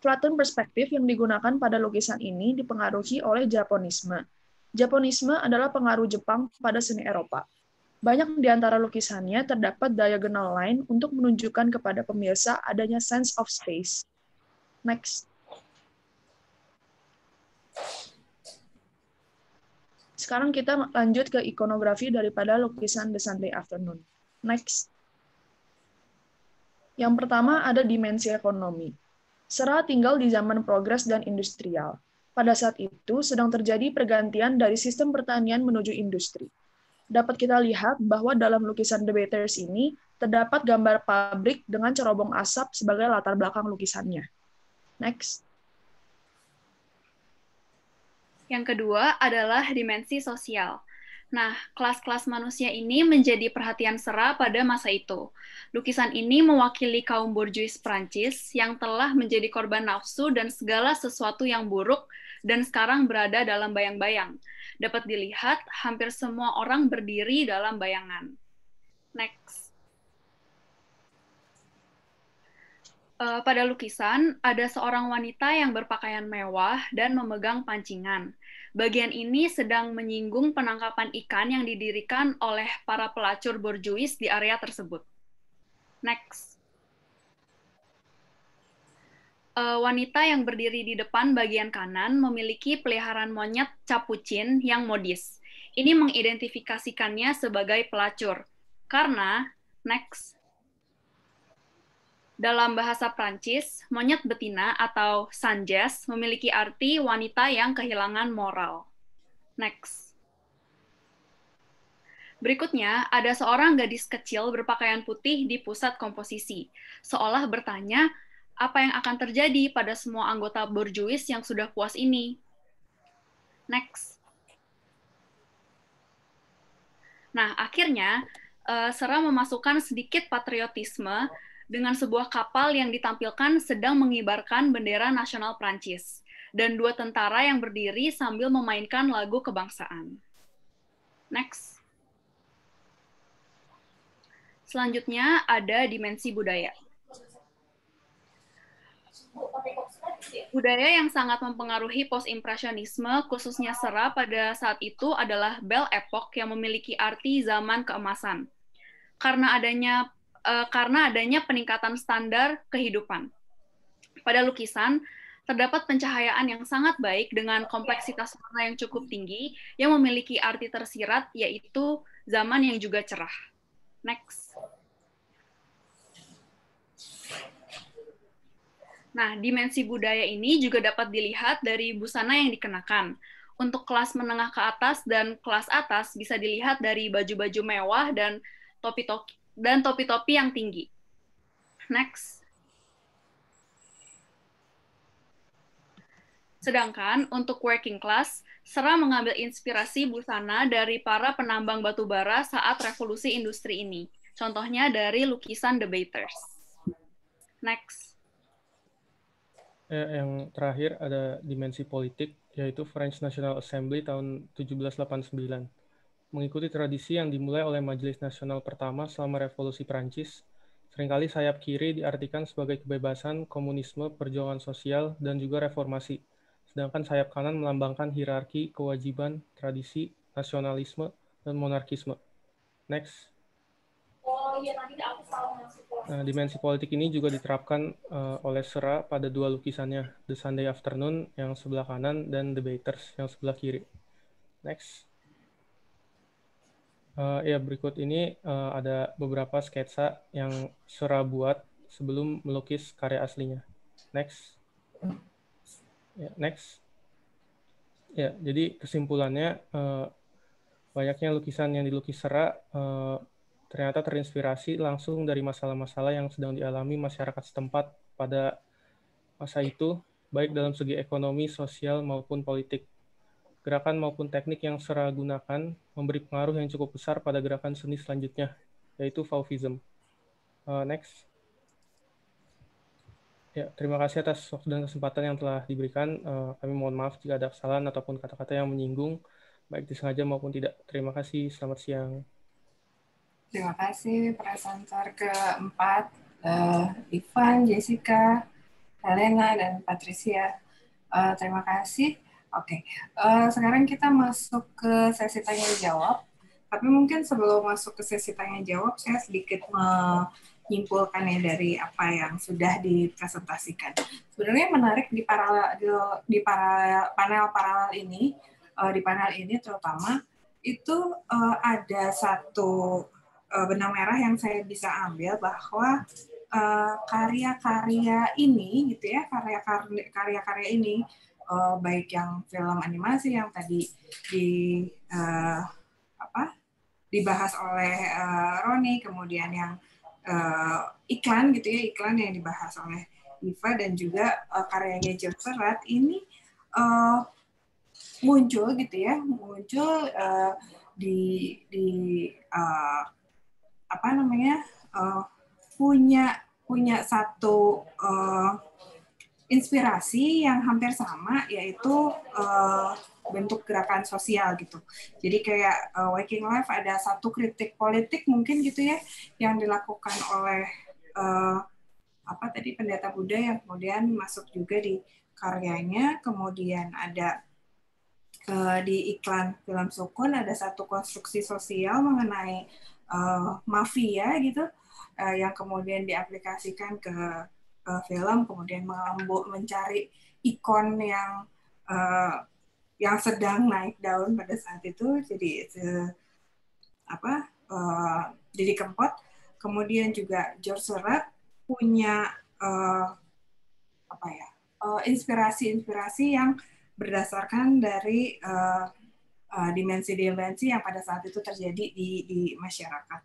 Flatten perspektif yang digunakan pada lukisan ini dipengaruhi oleh Japonisme. Japonisme adalah pengaruh Jepang pada seni Eropa. Banyak di antara lukisannya terdapat diagonal line untuk menunjukkan kepada pemirsa adanya sense of space. Next. Sekarang kita lanjut ke ikonografi daripada lukisan The Sunday Afternoon. Next. Yang pertama ada dimensi ekonomi. Sera tinggal di zaman progres dan industrial. Pada saat itu sedang terjadi pergantian dari sistem pertanian menuju industri. Dapat kita lihat bahwa dalam lukisan The Batters ini terdapat gambar pabrik dengan cerobong asap sebagai latar belakang lukisannya. Next. Yang kedua adalah dimensi sosial. Nah, kelas-kelas manusia ini menjadi perhatian Sera pada masa itu. Lukisan ini mewakili kaum borjuis Prancis yang telah menjadi korban nafsu dan segala sesuatu yang buruk dan sekarang berada dalam bayang-bayang. Dapat dilihat hampir semua orang berdiri dalam bayangan. Next. Pada lukisan, ada seorang wanita yang berpakaian mewah dan memegang pancingan. Bagian ini sedang menyinggung penangkapan ikan yang didirikan oleh para pelacur borjuis di area tersebut. Next. Wanita yang berdiri di depan bagian kanan memiliki peliharaan monyet capucin yang modis. Ini mengidentifikasikannya sebagai pelacur. Karena, next. Dalam bahasa Prancis, monyet betina atau sanges memiliki arti wanita yang kehilangan moral. Next. Berikutnya, ada seorang gadis kecil berpakaian putih di pusat komposisi, seolah bertanya, apa yang akan terjadi pada semua anggota borjuis yang sudah puas ini? Next. Nah, akhirnya, Sera memasukkan sedikit patriotisme dengan sebuah kapal yang ditampilkan sedang mengibarkan bendera nasional Prancis, dan dua tentara yang berdiri sambil memainkan lagu kebangsaan. Next. Selanjutnya, ada dimensi budaya. Budaya yang sangat mempengaruhi post-impresionisme, khususnya Sera pada saat itu adalah Belle Epoque yang memiliki arti zaman keemasan. Karena adanya peningkatan standar kehidupan. Pada lukisan, terdapat pencahayaan yang sangat baik dengan kompleksitas warna yang cukup tinggi yang memiliki arti tersirat, yaitu zaman yang juga cerah. Next. Nah, dimensi budaya ini juga dapat dilihat dari busana yang dikenakan. Untuk kelas menengah ke atas dan kelas atas bisa dilihat dari baju-baju mewah dan topi-topi yang tinggi. Next. Sedangkan untuk working class, Sera mengambil inspirasi busana dari para penambang batu bara saat revolusi industri ini. Contohnya dari lukisan The Batters. Next. Yang terakhir ada dimensi politik, yaitu French National Assembly tahun 1789. Mengikuti tradisi yang dimulai oleh Majelis Nasional pertama selama Revolusi Prancis, seringkali sayap kiri diartikan sebagai kebebasan, komunisme, perjuangan sosial, dan juga reformasi. Sedangkan sayap kanan melambangkan hierarki, kewajiban, tradisi, nasionalisme, dan monarkisme. Next. Nah, dimensi politik ini juga diterapkan oleh Sera pada dua lukisannya, The Sunday Afternoon yang sebelah kanan dan The Batters yang sebelah kiri. Next. Ya, berikut ini ada beberapa sketsa yang Sera buat sebelum melukis karya aslinya. Next. Ya, next. Ya, jadi kesimpulannya banyaknya lukisan yang dilukis Sera ternyata terinspirasi langsung dari masalah-masalah yang sedang dialami masyarakat setempat pada masa itu, baik dalam segi ekonomi, sosial, maupun politik. Gerakan maupun teknik yang Sera gunakan memberi pengaruh yang cukup besar pada gerakan seni selanjutnya, yaitu Fauvism. Next. Ya, terima kasih atas waktu dan kesempatan yang telah diberikan. Kami mohon maaf jika ada kesalahan ataupun kata-kata yang menyinggung, baik disengaja maupun tidak. Terima kasih. Selamat siang. Terima kasih presenter keempat, Ivan, Jessica, Helena, dan Patricia. Terima kasih. Oke, sekarang kita masuk ke sesi tanya-jawab. Tapi mungkin sebelum masuk ke sesi tanya-jawab, saya sedikit menyimpulkannya dari apa yang sudah dipresentasikan. Sebenarnya menarik di panel paralel ini, di panel ini terutama, itu ada satu benang merah yang saya bisa ambil bahwa karya-karya ini, gitu ya, karya-karya ini, baik yang film animasi yang tadi dibahas oleh Roni, kemudian yang iklan gitu ya, iklan yang dibahas oleh Iva, dan juga karyanya George Seurat ini muncul gitu ya, muncul di punya satu inspirasi yang hampir sama, yaitu bentuk gerakan sosial gitu. Jadi kayak Waking Life ada satu kritik politik mungkin gitu ya, yang dilakukan oleh pendeta Buddha yang kemudian masuk juga di karyanya. Kemudian ada di iklan film Sukun ada satu konstruksi sosial mengenai mafia gitu, yang kemudian diaplikasikan ke film, kemudian mencari ikon yang sedang naik daun pada saat itu, jadi Didi Kempot. Kemudian juga George Seurat punya inspirasi-inspirasi yang berdasarkan dari dimensi-dimensi yang pada saat itu terjadi di masyarakat.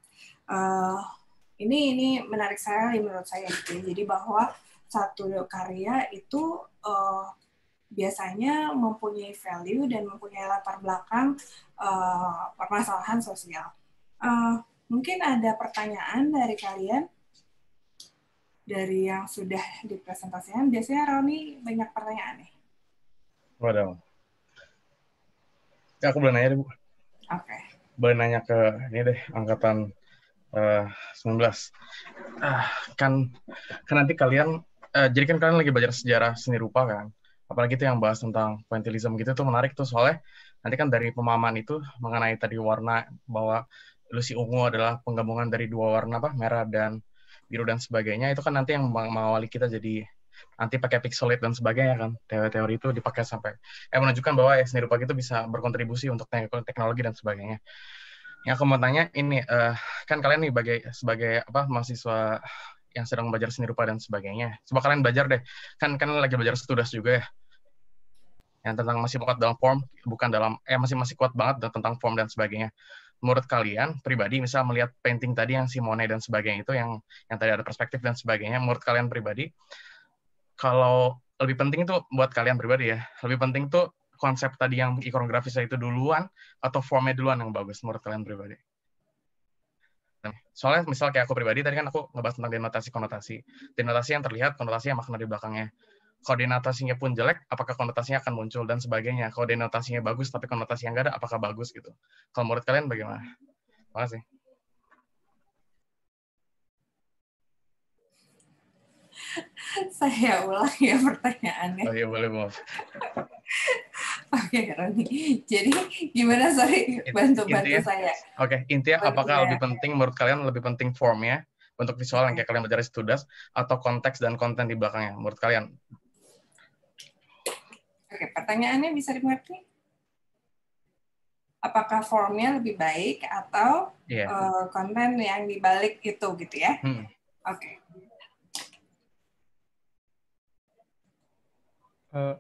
Ini menarik sekali menurut saya gitu. Jadi bahwa satu karya itu biasanya mempunyai value dan mempunyai latar belakang permasalahan sosial. Mungkin ada pertanyaan dari kalian dari yang sudah dipresentasikan. Biasanya Roni banyak pertanyaan nih. Waduh. Ya, aku boleh nanya deh, Bu. Oke. Boleh nanya ke ini deh, angkatan 19. Kan nanti kalian, jadi kan kalian lagi belajar sejarah seni rupa kan, apalagi itu yang bahas tentang pointillism gitu tuh menarik tuh, soalnya nanti kan dari pemahaman itu mengenai tadi warna, bahwa ilusi ungu adalah penggabungan dari dua warna, merah dan biru dan sebagainya, itu kan nanti yang mengawali kita jadi nanti pakai pixelate dan sebagainya kan, teori-teori itu dipakai sampai menunjukkan bahwa seni rupa itu bisa berkontribusi untuk teknologi dan sebagainya. Yang aku mau tanya ini, kan kalian nih sebagai mahasiswa yang sedang belajar seni rupa dan sebagainya, coba kalian belajar deh, kan lagi belajar Studas juga ya, yang tentang masih kuat dalam form, bukan dalam masih kuat banget tentang form dan sebagainya. Menurut kalian pribadi, misal melihat painting tadi yang Simone dan sebagainya itu, yang tadi ada perspektif dan sebagainya, menurut kalian pribadi, kalau lebih penting itu buat kalian pribadi ya, lebih penting tuh konsep tadi yang ikonografisnya itu duluan atau formnya duluan yang bagus menurut kalian pribadi? Soalnya misal kayak aku pribadi, tadi kan aku ngebahas tentang denotasi-konotasi. Denotasi yang terlihat, konotasi yang makna di belakangnya. Kalau denotasinya pun jelek, apakah konotasinya akan muncul dan sebagainya. Kalau denotasinya bagus tapi konotasi yang nggak ada, apakah bagus gitu. Kalau menurut kalian bagaimana? Terima kasih. Saya ulang ya pertanyaannya. Oh iya, boleh, maaf. Oke, Roni. Jadi gimana, sorry, bantu saya. Oke, intinya apakah lebih penting, menurut kalian lebih penting formnya, bentuk visual yang kayak kalian belajar di Studas, atau konteks dan konten di belakangnya, menurut kalian? Oke, pertanyaannya bisa dimengerti? Apakah formnya lebih baik atau konten yang dibalik itu gitu ya? Oke.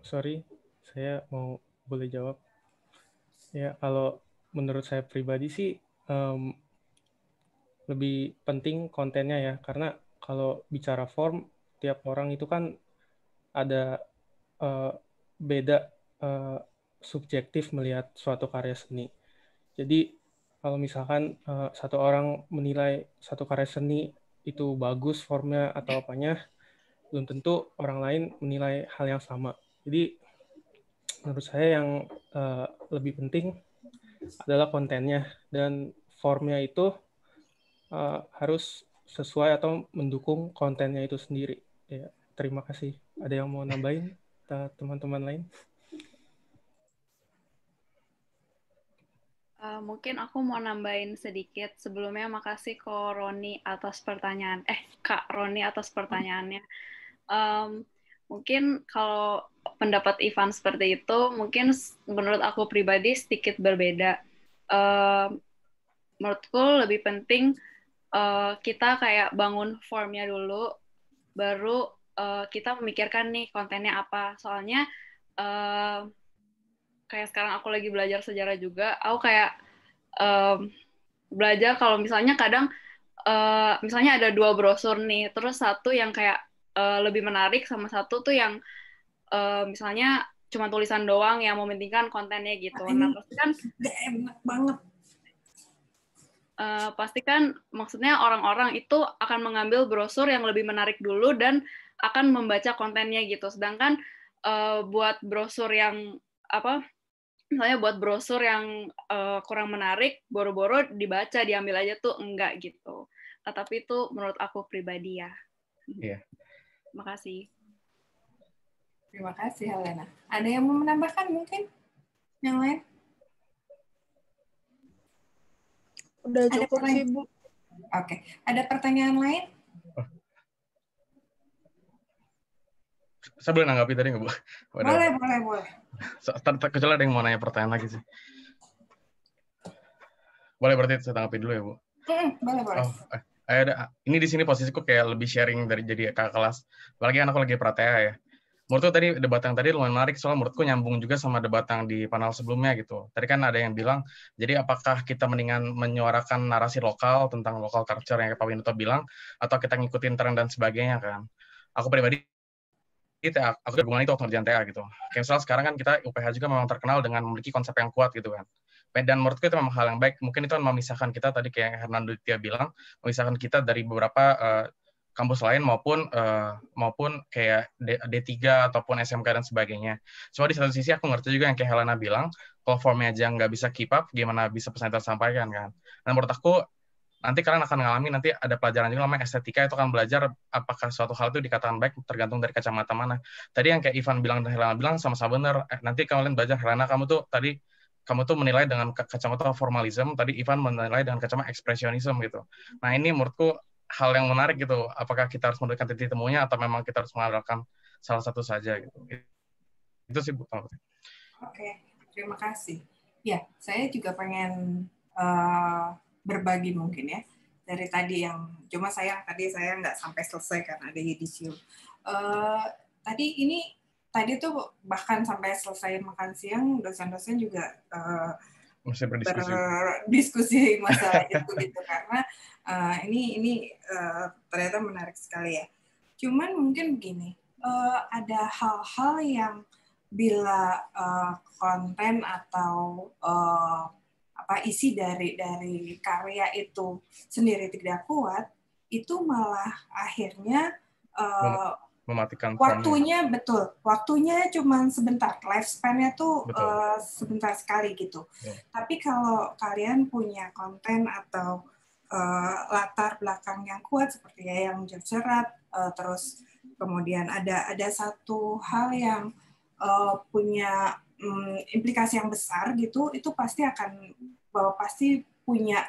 Sorry, saya boleh jawab. Ya, kalau menurut saya pribadi sih lebih penting kontennya ya, karena kalau bicara form, tiap orang itu kan ada beda subjektif melihat suatu karya seni. Jadi kalau misalkan satu orang menilai satu karya seni itu bagus formnya atau apanya, belum tentu orang lain menilai hal yang sama. Jadi menurut saya yang lebih penting adalah kontennya, dan formnya itu harus sesuai atau mendukung kontennya itu sendiri. Ya, terima kasih. Ada yang mau nambahin teman-teman lain? Mungkin aku mau nambahin sedikit. Sebelumnya makasih Kak Roni atas pertanyaannya. Mungkin kalau pendapat Ivan seperti itu, mungkin menurut aku pribadi sedikit berbeda. Menurutku lebih penting kita kayak bangun formnya dulu, baru kita memikirkan nih kontennya apa. Soalnya kayak sekarang aku lagi belajar sejarah juga, aku kayak belajar kalau misalnya kadang misalnya ada 2 brosur nih, terus satu yang kayak lebih menarik sama satu tuh yang misalnya cuma tulisan doang yang mementingkan kontennya gitu. Nah, pasti kan enak banget. Pasti kan maksudnya orang-orang itu akan mengambil brosur yang lebih menarik dulu dan akan membaca kontennya gitu. Sedangkan buat brosur yang misalnya buat brosur yang kurang menarik, boro-boro dibaca, diambil aja tuh enggak gitu. Tapi itu menurut aku pribadi ya. Iya. Makasih. Terima kasih Helena. Ada yang mau menambahkan mungkin? Yang lain? Udah cukup sih, Bu. Oke. Ada pertanyaan lain? Saya boleh nanggapi tadi nggak, Bu? Boleh. Kecuali ada yang mau nanya pertanyaan lagi sih. Boleh berarti saya tanggapi dulu ya, Bu? Boleh. Ini di sini posisiku kayak lebih sharing dari jadi kakak kelas. Apalagi kan aku lagi pratea ya. Menurutku tadi debat yang tadi lumayan menarik, soalnya menurutku nyambung juga sama debat yang di panel sebelumnya gitu. Tadi kan ada yang bilang, jadi apakah kita mendingan menyuarakan narasi lokal tentang local culture yang Pak Windodo bilang, atau kita ngikutin tren dan sebagainya kan. Aku pribadi, aku hubungan itu waktu ngerjain TA gitu. Kayak misalnya sekarang kan kita UPH juga memang terkenal dengan memiliki konsep yang kuat gitu kan. Dan menurutku itu memang hal yang baik. Mungkin itu memisahkan kita tadi kayak Hernando Ditya bilang, memisahkan kita dari beberapa kampus lain maupun kayak D3 ataupun SMK dan sebagainya. Cuma di satu sisi aku ngerti juga yang kayak Helena bilang, kalau formnya aja nggak bisa keep up, gimana bisa pesan tersampaikan kan. Dan menurut aku, nanti kalian akan mengalami, nanti ada pelajaran juga namanya estetika, itu akan belajar apakah suatu hal itu dikatakan baik tergantung dari kacamata mana. Tadi yang kayak Ivan bilang dan Helena bilang sama-sama benar. Nanti kalian belajar, Helena kamu tuh menilai dengan kacamata formalism, tadi Ivan menilai dengan kacamata ekspresionisme gitu. Nah ini menurutku hal yang menarik gitu. Apakah kita harus memberikan titik temunya atau memang kita harus mengandalkan salah satu saja gitu. Itu sih Bu. Oke, terima kasih. Ya, saya juga pengen berbagi mungkin ya dari tadi yang cuma tadi saya nggak sampai selesai karena ada yudisium. Tadi tuh bahkan sampai selesai makan siang dosen-dosen juga masih berdiskusi masalah itu gitu karena ini ternyata menarik sekali ya. Cuman mungkin begini, ada hal-hal yang bila konten atau isi dari karya itu sendiri tidak kuat, itu malah akhirnya mematikan waktunya formnya. Betul, waktunya cuma sebentar, lifespan-nya tuh sebentar sekali gitu. Tapi kalau kalian punya konten atau latar belakang yang kuat seperti yang Jerat, terus kemudian ada satu hal yang punya implikasi yang besar gitu, itu pasti punya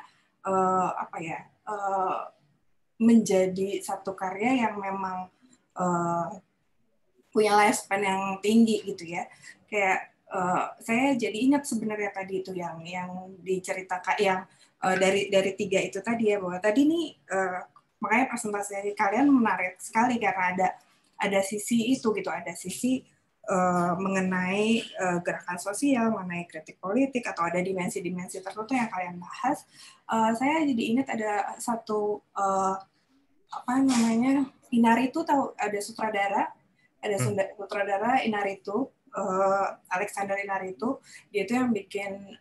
menjadi satu karya yang memang punya lifespan yang tinggi gitu ya. Kayak saya jadi ingat sebenarnya tadi itu yang diceritakan yang dari 3 itu tadi ya, bahwa tadi nih makanya presentasi dari kalian menarik sekali karena ada sisi itu gitu, ada sisi mengenai gerakan sosial, mengenai kritik politik, atau ada dimensi-dimensi tertentu yang kalian bahas. Saya jadi ingat ada satu Inaritu, tahu ada sutradara Inaritu, Alexander Inarritu, dia itu yang bikin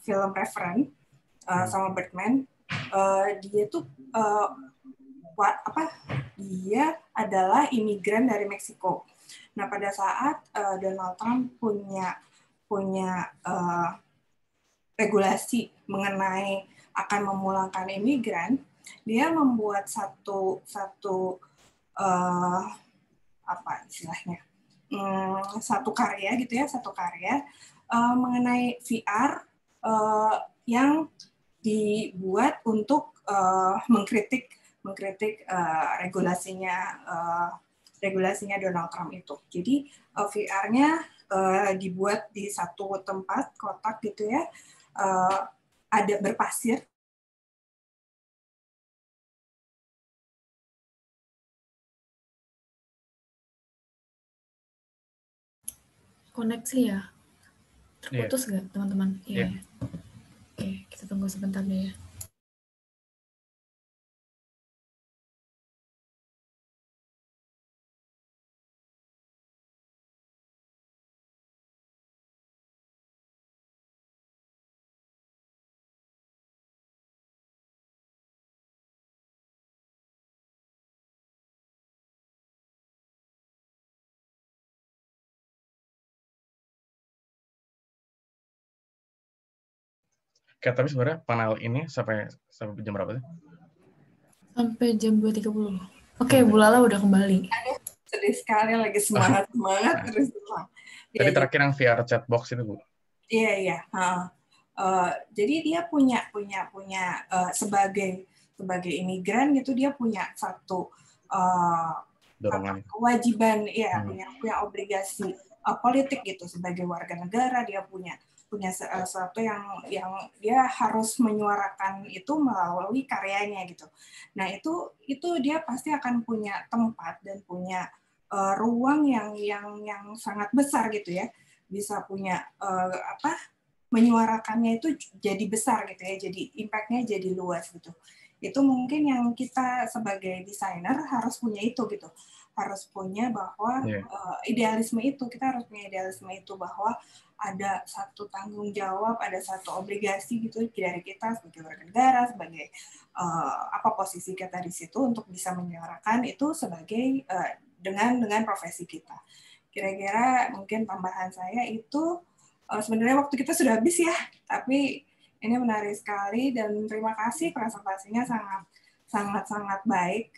film Revenant sama Birdman. Dia tuh dia adalah imigran dari Meksiko. Nah, pada saat Donald Trump punya regulasi mengenai akan memulangkan imigran, dia membuat satu karya gitu ya, mengenai VR yang dibuat untuk mengkritik regulasinya Donald Trump itu. Jadi VR-nya dibuat di satu tempat kotak gitu ya, ada berpasir. Koneksi ya? Terputus nggak, teman-teman? Iya. Oke, kita tunggu sebentar deh ya. Oke, tapi sebenarnya panel ini sampai jam berapa sih? Sampai jam 2.30. Oke, Bu Lala udah kembali. Sedih sekali, lagi semangat terus. Tadi terakhir yang VR chatbox itu, Bu. Iya. Jadi dia punya sebagai imigran gitu, dia punya satu kewajiban, punya obligasi politik gitu sebagai warga negara. Dia punya sesuatu yang dia harus menyuarakan itu melalui karyanya gitu. Nah, itu dia pasti akan punya tempat dan punya ruang yang sangat besar gitu ya. Bisa punya menyuarakannya itu jadi besar gitu ya. Jadi impact-nya jadi luas gitu. Itu mungkin yang kita sebagai desainer harus punya itu gitu. Harus punya bahwa idealisme itu, kita harus punya idealisme itu bahwa ada satu tanggung jawab, ada satu obligasi gitu dari kita sebagai warga negara, sebagai posisi kita di situ untuk bisa menyuarakan itu sebagai dengan profesi kita. Kira-kira mungkin tambahan saya itu sebenarnya waktu kita sudah habis ya, tapi ini menarik sekali dan terima kasih, presentasinya sangat baik.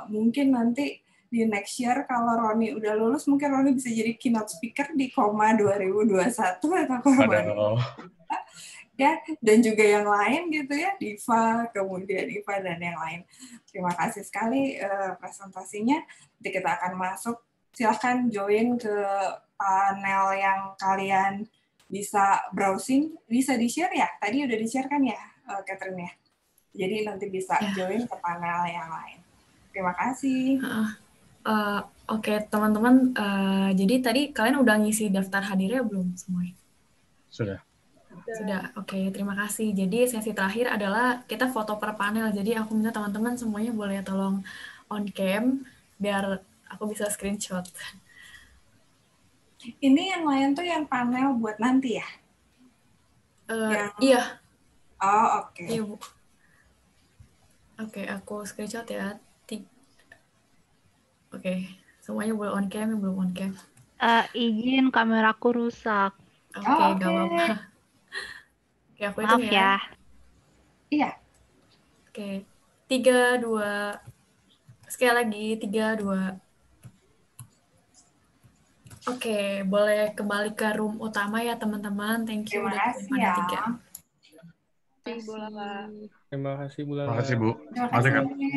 Mungkin nanti di next year kalau Roni udah lulus, mungkin Roni bisa jadi keynote speaker di KOMA 2021 atau KOMA. Ya, dan juga yang lain gitu ya, Diva, kemudian Iva dan yang lain. Terima kasih sekali presentasinya. Nanti kita akan masuk. Silahkan join ke panel yang kalian bisa browsing, bisa di-share ya? Tadi udah di-share kan ya, Catherine ya? Jadi nanti bisa join ke panel yang lain. Terima kasih. Oke, teman-teman. Jadi tadi kalian udah ngisi daftar hadirnya belum semuanya? Sudah. Oke, terima kasih. Jadi sesi terakhir adalah kita foto per panel. Jadi aku minta teman-teman semuanya boleh tolong on cam biar aku bisa screenshot. Ini yang lain tuh yang panel buat nanti ya? Iya. Oh, oke. Iya, Bu. Oke, aku screenshot ya. Oke, semuanya boleh on cam, yang belum on cam. Izin, kameraku rusak. Oke, nggak apa-apa. Oke, aku hitung Maaf ya. Iya. Oke, 3, 2. Sekali lagi, 3, 2. Oke, boleh kembali ke room utama ya, teman-teman. Thank you. Terima kasih ya. Terima kasih, Bu Lala. Terima kasih, Bu Lala. Terima kasih, Bu. Terima kasih.